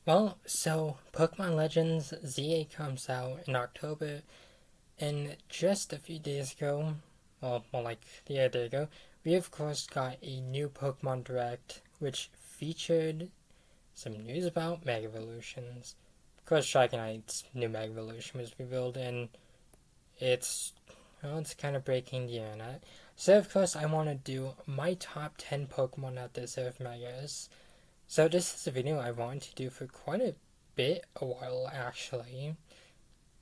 Well, so Pokemon Legends ZA comes out in October, and just a few days ago, well, more like the other day ago, we of course got a new Pokemon Direct, which featured some news about Mega Evolutions. Of course, Dragonite's new Mega Evolution was revealed, and it's it's kind of breaking the internet. So of course, I want to do my top 10 Pokemon that deserve Megas. So this is a video I wanted to do for quite a while actually.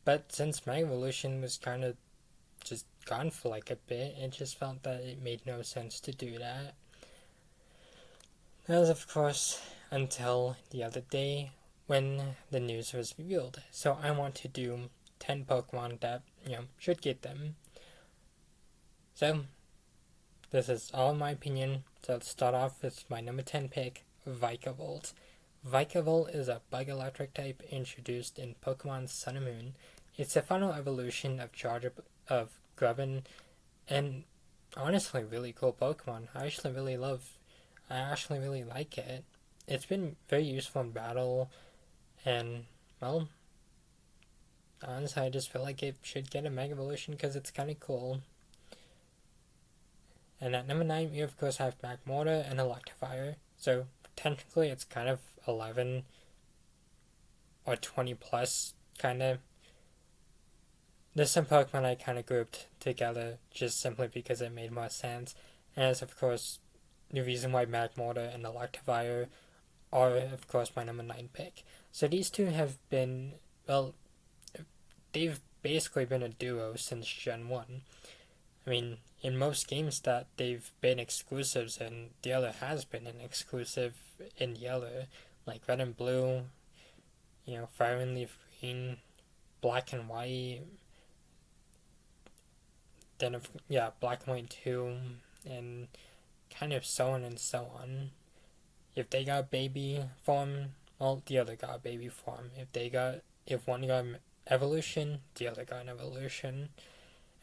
But since my evolution was kind of just gone for like a bit, it just felt that it made no sense to do that. That was of course until the other day when the news was revealed. So I want to do 10 Pokemon that, should get them. So this is all my opinion. So let's start off with my number 10 pick, Vikavolt. Vikavolt is a bug electric type introduced in Pokemon Sun and Moon. It's the final evolution of Grubbin, and honestly, really cool Pokemon. I actually really like it. It's been very useful in battle, and well, honestly, I just feel like it should get a Mega Evolution because it's kind of cool. And at number 9, we of course have Magmortar and Electivire. So technically, it's kind of 11 or 20 plus kind of. There's some Pokemon I kind of grouped together just simply because it made more sense. And it's of course the reason why Magmortar and Electivire are of course my number 9 pick. So these two have been, well, they've basically been a duo since Gen 1. I mean, in most games that they've been exclusives, and the other has been an exclusive in the other, like Red and Blue, Fire and Leaf Green, Black and White, then Black and White 2, and kind of so on and so on. If they got baby form, well, the other got baby form. If one got evolution, the other got an evolution.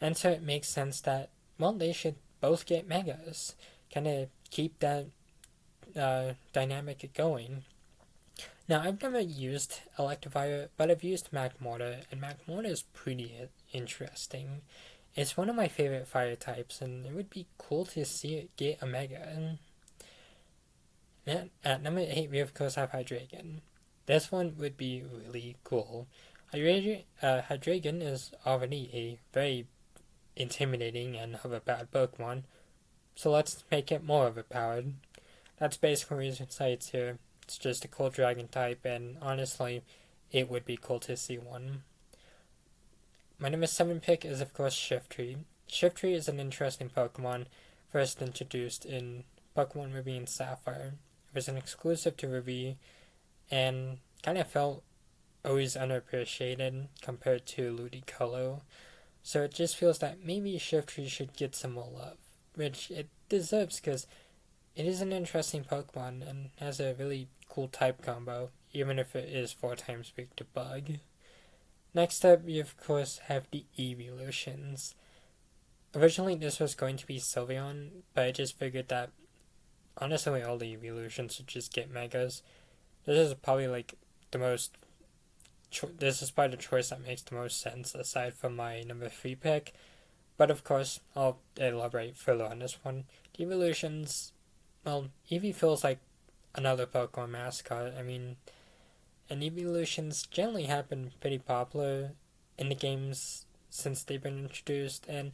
And so it makes sense that, well, they should both get megas. Kind of keep that dynamic going. Now, I've never used Electivire, but I've used Magmortar, and Magmortar is pretty interesting. It's one of my favorite fire types, and it would be cool to see it get a mega. And at number 8, we of course have Hydreigon. This one would be really cool. Hydreigon is already a very intimidating and of a bad Pokemon, so let's make it more overpowered. That's basically the reason it's here. It's just a cool dragon type, and honestly, it would be cool to see one. My number 7 pick is of course Shiftry. Shiftry is an interesting Pokemon, first introduced in Pokemon Ruby and Sapphire. It was an exclusive to Ruby, and kind of felt always underappreciated compared to Ludicolo. So it just feels that maybe Shiftry should get some more love, which it deserves because it is an interesting Pokemon and has a really cool type combo, even if it is 4 times weak to Bug. Next up, we of course have the Evolutions. Originally, this was going to be Sylveon, but I just figured that honestly, all the Evolutions would just get Megas. This is probably like the most this is probably the choice that makes the most sense aside from my number 3 pick. But of course, I'll elaborate further on this one. The Evolutions, well, Eevee feels like another Pokemon mascot. I mean, and Evolutions generally have been pretty popular in the games since they've been introduced, and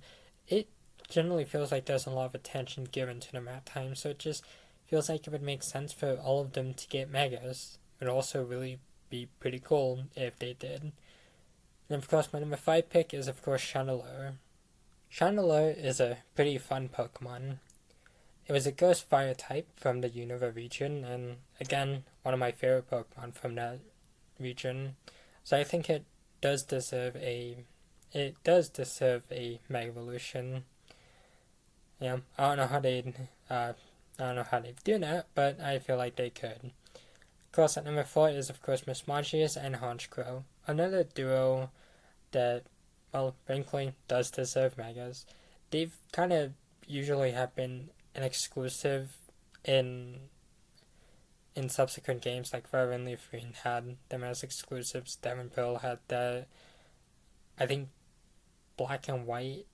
it generally feels like there's a lot of attention given to them at times, so it just feels like it would make sense for all of them to get Megas. It would also really be pretty cool if they did. And of course, my number 5 pick is of course Chandelure. Chandelure is a pretty fun Pokemon. It was a ghost fire type from the Unova region, and again, one of my favorite Pokemon from that region. So I think it does deserve a Mega Evolution. Yeah, I don't know how they do that, but I feel like they could. Of course, at number 4 is of course Mismagius and Honchkrow, another duo that, well, frankly, does deserve megas. They've kind of usually have been an exclusive in in subsequent games, like Fire and Leaf Green had them as exclusives. Diamond Pearl had that. I think Black and White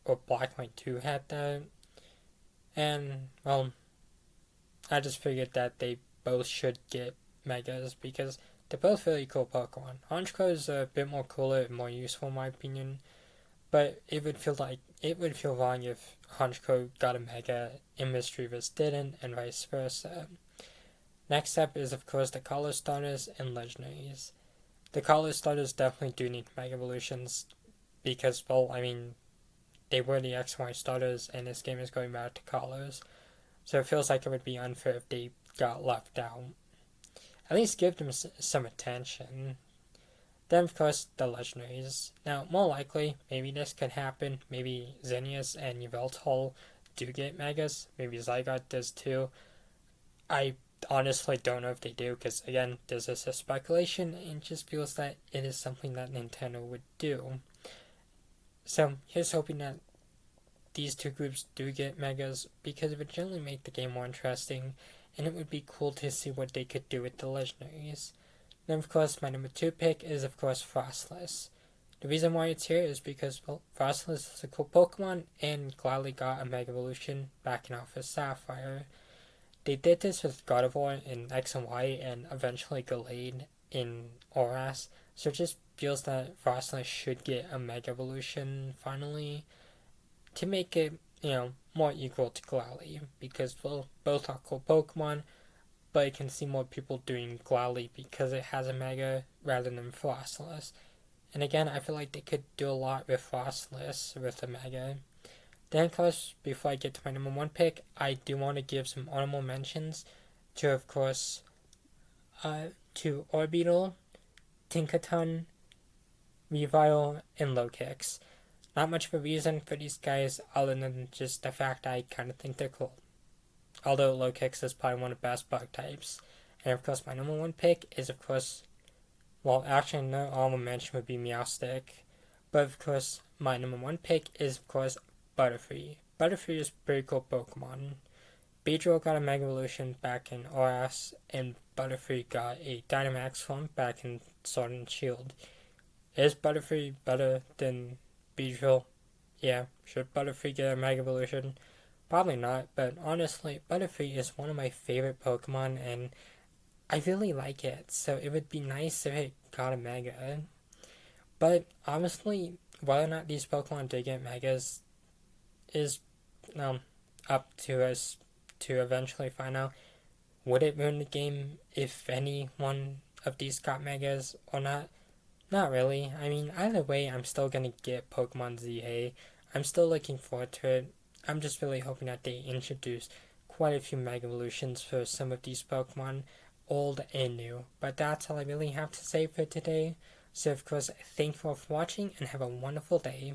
or Black and White 2 had that. And, well, I just figured that they both should get Megas because they're both really cool Pokemon. Honchkrow is a bit more cooler and more useful in my opinion, but it would feel wrong if Honchkrow got a Mega and Misdreavus didn't, and vice versa. Next up is of course the Color Starters and Legendaries. The Color Starters definitely do need Mega Evolutions because, well, I mean, they were the X and Y starters, and this game is going back to Colors, so it feels like it would be unfair if they got left out. At least give them some attention. Then, of course, the Legendaries. Now, more likely, maybe this could happen. Maybe Xerneas and Yveltal do get Megas. Maybe Zygarde does too. I honestly don't know if they do, because, again, there's this speculation, and it just feels that it is something that Nintendo would do. So, here's hoping that these two groups do get Megas, because it would generally make the game more interesting, and it would be cool to see what they could do with the Legendaries. Then, of course, my number 2 pick is, of course, Frostless. The reason why it's here is because, well, Frostless is a cool Pokemon and gladly got a Mega Evolution back in Alpha Sapphire. They did this with Gardevoir in X and Y and eventually Gallade in ORAS, so it just feels that Frostless should get a Mega Evolution finally to make it, more equal to Glalie, because, well, both are cool Pokemon, but I can see more people doing Glalie because it has a Mega rather than Frostless. And again, I feel like they could do a lot with Frostless with a Mega. Then, of course, before I get to my number 1 pick, I do want to give some honorable mentions to, of course, to Orbeetle, Tinkaton, Weavile, and Lokix. Not much of a reason for these guys other than just the fact I kind of think they're cool. Although Lokix is probably one of the best bug types. And of course my number 1 pick is of course, well actually no honorable mention would be Meowstic. But of course my number 1 pick is of course Butterfree. Butterfree is a pretty cool Pokemon. Beedrill got a Mega Evolution back in ORAS, and Butterfree got a Dynamax form back in Sword and Shield. Is Butterfree better than Beedrill? Yeah, should Butterfree get a Mega Evolution? Probably not, but honestly, Butterfree is one of my favorite Pokemon, and I really like it, so it would be nice if it got a Mega. But honestly, whether or not these Pokemon do get Megas is up to us to eventually find out. Would it ruin the game if any one of these got Megas or not? Not really. I mean, either way, I'm still gonna get Pokemon ZA. I'm still looking forward to it. I'm just really hoping that they introduce quite a few Mega Evolutions for some of these Pokemon, old and new. But that's all I really have to say for today. So of course, thank you all for watching and have a wonderful day.